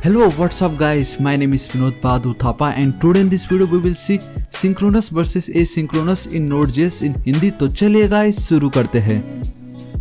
Hello, what's up guys? My name is Vinod Badhu Thapa and today in this video we will see synchronous versus asynchronous in Node.js in Hindi. तो चलिए guys शुरू करते हैं।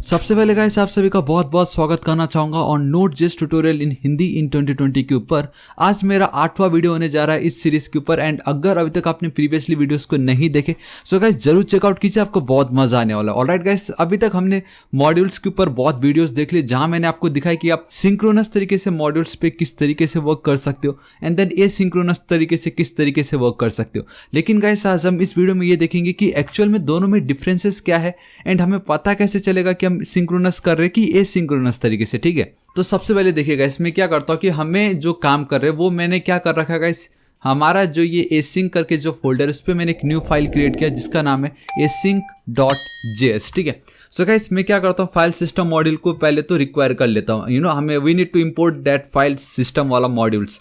सबसे पहले guys आप सभी का बहुत बहुत स्वागत करना चाहूँगा on Node.js tutorial in Hindi in 2020 के ऊपर। आज मेरा 8वां वीडियो होने जा रहा है इस सीरीज के ऊपर एंड अगर अभी तक आपने प्रीवियसली वीडियोस को नहीं देखे सो गाइस जरूर चेकआउट कीजिए, आपको बहुत मजा आने वाला है। ऑलराइट गाइस, अभी तक हमने मॉड्यूल्स के ऊपर बहुत वीडियोस देख लिए जहां मैंने आपको दिखाया कि आप सिंक्रोनस तरीके से मॉड्यूल्स पे किस तरीके से वर्क कर सकते हो एंड देन एसिंक्रोनस तरीके से किस तरीके से वर्क कर सकते हो। लेकिन गाइस आज हम इस वीडियो में ये देखेंगे कि एक्चुअल में दोनों में डिफरेंसेस क्या है एंड हमें पता कैसे चलेगा कि हम सिंक्रोनस कर रहे हैं कि एसिंक्रोनस तरीके से। ठीक है, तो सबसे पहले देखिएगा इसमें क्या करता हूँ कि हमें जो काम कर रहे हैं वो मैंने क्या कर रखा है गाइस, हमारा जो ये async करके जो फोल्डर है उस पर मैंने एक न्यू फाइल क्रिएट किया जिसका नाम है async.js। ठीक है, सो गाइस मैं क्या करता हूँ फाइल सिस्टम मॉड्यूल को पहले तो रिक्वायर कर लेता हूँ, हमें we need to import that file system वाला मॉड्यूल्स।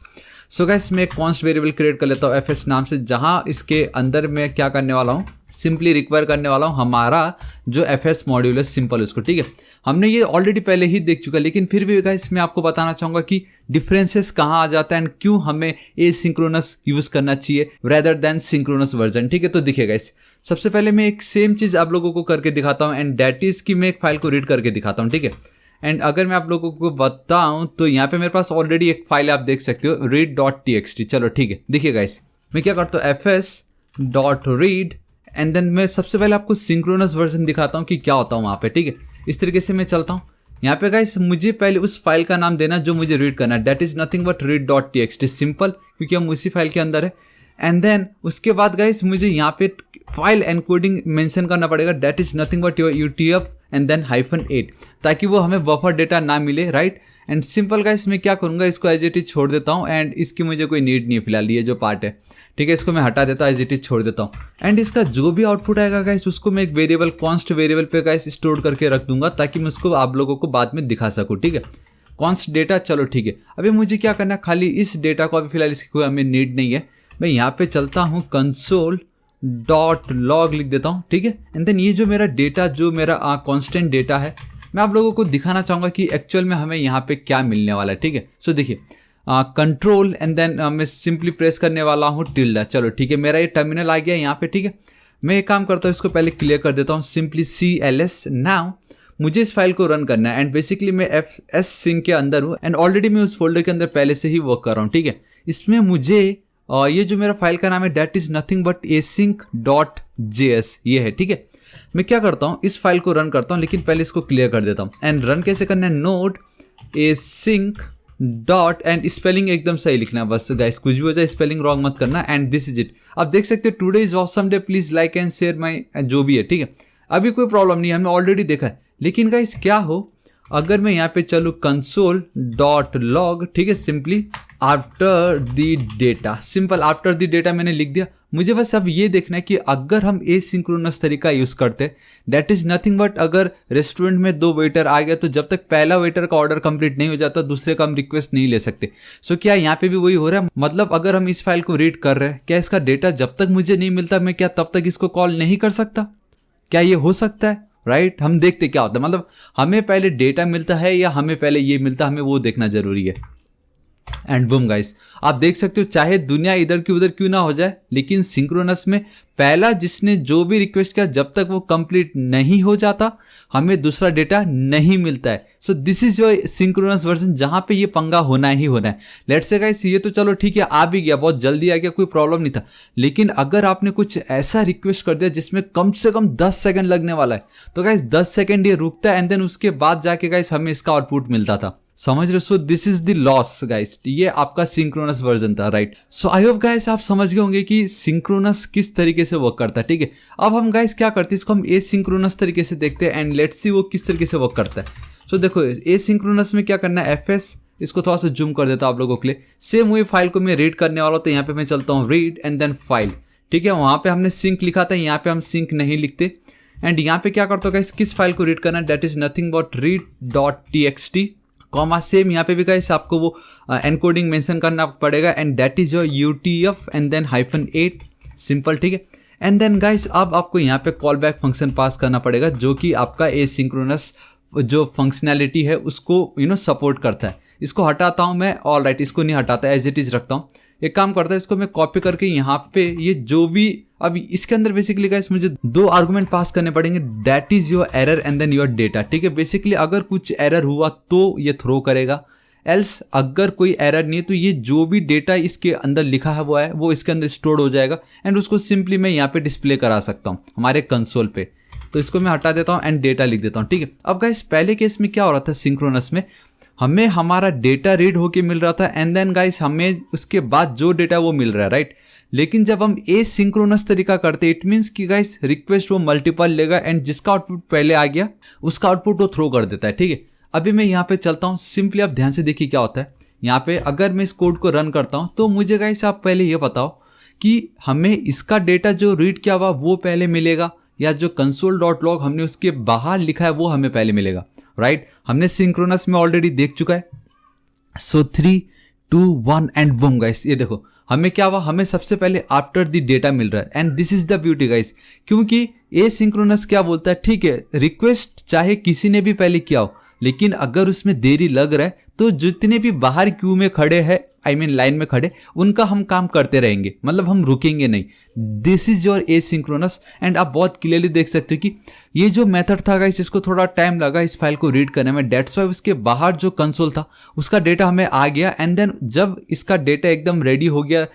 सो गाइस मैं एक कॉन्स्ट वेरिएबल क्रिएट कर लेता हूँ fs नाम से, जहाँ इसके अंदर मैं क्या करने वाला हूँ, सिंपली रिक्वायर करने वाला हूँ हमारा जो fs मॉड्यूल है सिंपल उसको। ठीक है, हमने ये ऑलरेडी पहले ही देख चुका, लेकिन फिर भी गाइस मैं आपको बताना चाहूँगा कि डिफरेंसेस कहाँ आ जाता है एंड क्यों हमें एसिंक्रोनस यूज करना चाहिए रेदर देन सिंक्रोनस वर्जन। ठीक है, तो देखिए गाइस सबसे पहले मैं एक सेम चीज़ आप लोगों को करके दिखाता हूँ एंड दैट इज कि मैं एक फाइल को रीड करके दिखाता हूँ। ठीक है, एंड अगर मैं आप लोगों को बताऊं तो यहाँ पे मेरे पास ऑलरेडी एक फाइल आप देख सकते हो read.txt। चलो ठीक है, देखिए गाइस मैं क्या करता हूँ fs.read एंड देन मैं सबसे पहले आपको सिंक्रोनस वर्जन दिखाता हूँ कि क्या होता है वहाँ पे। ठीक है, इस तरीके से मैं चलता हूँ। यहाँ पे गाइस मुझे पहले उस फाइल का नाम देना जो मुझे रीड करना है, that is nothing but read.txt, simple, क्योंकि हम उसी फाइल के अंदर है। एंड देन उसके बाद गाइस मुझे यहाँ पे फाइल एनकोडिंग मेंशन करना पड़ेगा, that is nothing but your UTF and then -8, ताकि वो हमें बफर डेटा ना मिले। राइट, एंड सिंपल गाइस मैं क्या करूँगा, इसको एज इट इज छोड़ देता हूँ एंड इसकी मुझे कोई नीड नहीं है फिलहाल, ये जो पार्ट है। ठीक है, इसको मैं हटा देता हूँ, एज इट इज छोड़ देता हूँ। एंड इसका जो भी आउटपुट आएगा गाइस उसको मैं एक वेरिएबल कॉन्स्ट वेरिएबल पे गाइस स्टोर करके रख दूंगा ताकि मैं उसको आप लोगों को बाद में दिखा सकूँ। ठीक है, कॉन्स्ट डेटा, चलो ठीक है। अभी मुझे क्या करना है, खाली इस डेटा को अभी फिलहाल इसकी कोई हमें नीड नहीं है। मैं यहाँ पे चलता हूँ console.log लिख देता हूँ। ठीक है, एंड देन ये जो मेरा डेटा जो मेरा कॉन्स्टेंट डेटा है मैं आप लोगों को दिखाना चाहूँगा कि एक्चुअल में हमें यहाँ पे क्या मिलने वाला है। ठीक है, सो देखिए कंट्रोल एंड देन मैं सिंपली प्रेस करने वाला हूँ टिल्डा। चलो ठीक है, मेरा ये टर्मिनल आ गया यहाँ पे। ठीक है, मैं एक काम करता हूँ, इसको पहले क्लियर कर देता हूँ, सिंपली CLS। नाउ मुझे इस फाइल को रन करना है एंड बेसिकली मैं fsync के अंदर हूँ एंड ऑलरेडी मैं उस फोल्डर के अंदर पहले से ही वर्क कर रहा हूँ। ठीक है, इसमें मुझे ये जो मेरा फाइल का नाम है that is nothing but async.js ये है। ठीक है, मैं क्या करता हूँ इस फाइल को रन करता हूँ, लेकिन पहले इसको क्लियर कर देता हूँ। एंड रन कैसे करना है, node async dot and spelling एकदम सही लिखना है बस गाइस, कुछ भी हो जाए स्पेलिंग रॉन्ग मत करना। एंड दिस इज इट, आप देख सकते हो today is awesome day, please like and share my जो भी है। ठीक है, अभी कोई प्रॉब्लम नहीं है, हमने ऑलरेडी देखा है। लेकिन गाइस क्या हो अगर मैं यहाँ पे चलूँ console.log, ठीक है, simply after the data, simple after the data मैंने लिख दिया। मुझे बस अब ये देखना है कि अगर हम एसिंक्रोनस तरीका यूज करते दैट इज नथिंग बट अगर रेस्टोरेंट में 2 वेटर आ गया तो जब तक पहला वेटर का ऑर्डर कंप्लीट नहीं हो जाता दूसरे का हम रिक्वेस्ट नहीं ले सकते। सो क्या यहाँ पे भी वही हो रहा है, मतलब अगर हम इस फाइल को रीड कर रहे हैं, क्या इसका डेटा जब तक मुझे नहीं मिलता मैं क्या तब तक इसको कॉल नहीं कर सकता? क्या ये हो सकता है? राइट, हम देखते क्या होता है, मतलब हमें पहले डेटा मिलता है या हमें पहले ये मिलता है, हमें वो देखना जरूरी है। एंड बूम गाइस, आप देख सकते हो चाहे दुनिया इधर की उधर क्यों ना हो जाए, लेकिन सिंक्रोनस में पहला जिसने जो भी रिक्वेस्ट किया जब तक वो कंप्लीट नहीं हो जाता हमें दूसरा डेटा नहीं मिलता है। So this is your synchronous version, जहां पे ये पंगा होना ही होना है। लेट्स से गाइस ये तो चलो ठीक है आ भी गया, बहुत जल्दी आ गया, कोई प्रॉब्लम नहीं था। लेकिन अगर आपने कुछ ऐसा रिक्वेस्ट कर दिया जिसमें कम से कम 10 सेकंड लगने वाला है तो गाइस 10 सेकंड ये रुकता है एंड देन उसके बाद जाके गाइस हमें इसका आउटपुट मिलता था। समझ रहे हो? So this is the loss guys, ये आपका सिंक्रोनस वर्जन था। Right, so I hope guys आप समझ गए होंगे कि सिंक्रोनस किस तरीके से वर्क करता है। ठीक है, अब हम गाइस क्या करते हैं, इसको हम एसिंक्रोनस तरीके से देखते हैं एंड लेट्स सी वो किस तरीके से वर्क करता है। सो देखो एसिंक्रोनस में क्या करना है, fs, इसको थोड़ा सा जूम कर देता हूं आप लोगों के लिए। सेम वही फाइल को मैं रीड करने वाला हूं, तो यहाँ पे मैं चलता हूँ रीड एंड देन फाइल। ठीक है, वहां पे हमने सिंक लिखा था, यहाँ पे हम सिंक नहीं लिखते। एंड यहाँ पे क्या करता हूँ गाइस, किस फाइल को रीड करना है, that is nothing but read.txt, comma same यहाँ पे भी गाइस आपको वो एनकोडिंग मेंशन करना पड़ेगा and that is your UTF and then -8, simple. ठीक है, एंड देन गाइस अब आपको यहाँ पे कॉल बैक फंक्शन पास करना पड़ेगा जो कि आपका एसिंक्रोनस जो फंक्शनैलिटी है उसको सपोर्ट करता है। इसको हटाता हूँ मैं, ऑल राइट, इसको नहीं हटाता, एज इट इज रखता हूँ। एक काम करता है, इसको मैं कॉपी करके यहाँ पे ये जो भी, अब इसके अंदर बेसिकली गाइस मुझे 2 आर्गुमेंट पास करने पड़ेंगे, that is your error and then your data, ठीक है। बेसिकली अगर कुछ एरर हुआ तो ये थ्रो करेगा, एल्स अगर कोई एरर नहीं है तो ये जो भी डेटा इसके अंदर लिखा है वो इसके अंदर स्टोर हो जाएगा एंड उसको सिंपली मैं यहाँ पे डिस्प्ले करा सकता हूँ हमारे कंसोल पे। तो इसको मैं हटा देता हूँ एंड डेटा लिख देता हूँ, ठीक है। अब गाइस पहले केस में क्या हो रहा था, सिंक्रोनस में हमें हमारा डेटा रीड होके मिल रहा था एंड देन गाइस हमें उसके बाद जो डेटा वो मिल रहा है, राइट। लेकिन जब हम एसिंक्रोनस तरीका करते, इट मीन्स कि गाइस रिक्वेस्ट वो मल्टीपल लेगा एंड जिसका आउटपुट पहले आ गया उसका आउटपुट वो थ्रो कर देता है, ठीक है। अभी मैं यहाँ पे चलता हूँ, सिंपली आप ध्यान से देखिए क्या होता है। यहाँ पे अगर मैं इस कोड को रन करता हूँ तो मुझे गाइस आप पहले ये बताओ कि हमें इसका डेटा जो रीड किया हुआ वो पहले मिलेगा या जो console.log हमने उसके बाहर लिखा है वो हमें पहले मिलेगा, राइट। हमने सिंक्रोनस में ऑलरेडी देख चुका है। सो 3 2 1 एंड बूम गाइस, ये देखो हमें क्या हुआ, हमें सबसे पहले आफ्टर द डेटा मिल रहा है and this is the beauty guys, क्योंकि एसिंक्रोनस क्या बोलता है, ठीक है रिक्वेस्ट चाहे किसी ने भी पहले किया हो लेकिन अगर उसमें देरी लग रहा है तो जितने भी बाहर क्यू में खड़े हैं, आई मीन लाइन में खड़े, उनका हम काम करते रहेंगे, मतलब हम रुकेंगे नहीं। This is your asynchronous and आप बहुत क्लियरली देख सकते हो कि ये जो मेथड था गाइस इसको थोड़ा टाइम लगा इस फाइल को रीड करने में, डेट्स वाई उसके बाहर जो कंसोल था उसका डेटा हमें आ गया एंड देन जब इसका डेटा एकदम रेडी हो गया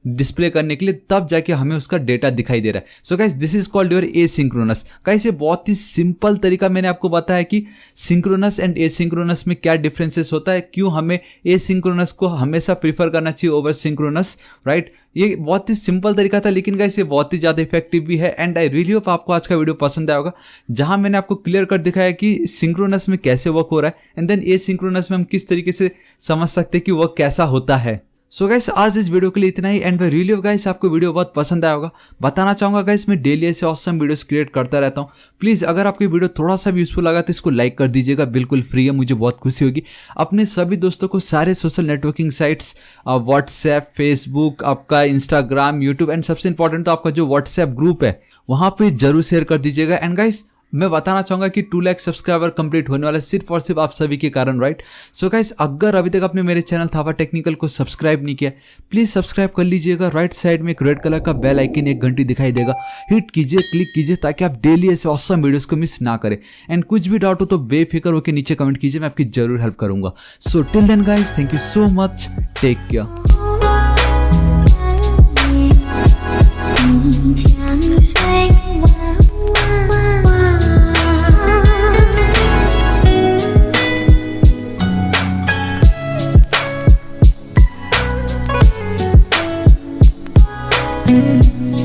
डिस्प्ले करने के लिए, तब जाके हमें उसका डेटा दिखाई दे रहा है। So guys this is called your asynchronous. Guys ये बहुत ही सिंपल तरीका मैंने आपको बताया कि सिंक्रोनस एंड एसिंक्रोनस में क्या डिफरेंसेस होता है, क्यों हमें एसिंक्रोनस को हमेशा प्रीफर करना चाहिए ओवर सिंक्रोनस, राइट। ये बहुत ही सिंपल तरीका था लेकिन गाइस ये बहुत ही ज़्यादा इफेक्टिव भी है एंड आई रियली होप आपको आज का वीडियो पसंद आया होगा, जहां मैंने आपको क्लियर कर दिखाया कि सिंक्रोनस में कैसे वर्क हो रहा है एंड देन एसिंक्रोनस में हम किस तरीके से समझ सकते हैं कि वर्क कैसा होता है। सो गाइस आज इस वीडियो के लिए इतना ही and I really hope guys आपको वीडियो बहुत पसंद आया होगा। बताना चाहूंगा गाइस मैं डेली ऐसे ऑसम वीडियोस क्रिएट करता रहता हूँ। प्लीज़ अगर आपको वीडियो थोड़ा सा भी यूजफुल लगा तो इसको लाइक कर दीजिएगा, बिल्कुल फ्री है, मुझे बहुत खुशी होगी। अपने सभी दोस्तों को सारे social networking sites WhatsApp, Facebook, आपका इंस्टाग्राम, यूट्यूब एंड सबसे इंपॉर्टेंट तो आपका जो व्हाट्सएप ग्रुप है वहाँ पे जरूर शेयर कर दीजिएगा। एंड गाइस मैं बताना चाहूंगा कि 2 लाख सब्सक्राइबर कंप्लीट होने वाला सिर्फ और सिर्फ आप सभी के कारण, राइट। सो गाइस अगर अभी तक आपने मेरे चैनल थावा टेक्निकल को सब्सक्राइब नहीं किया, प्लीज सब्सक्राइब कर लीजिएगा। राइट साइड में एक रेड कलर का बेल आइकन, एक घंटी दिखाई देगा, हिट कीजिए, क्लिक कीजिए ताकि आप डेली ऐसे ऑसम वीडियोस को मिस ना करें। एंड कुछ भी डाउट हो तो बेफिक्र होकर नीचे कमेंट कीजिए, मैं आपकी जरूर हेल्प करूंगा। So till then guys, thank you so much, take care. Mm-hmm.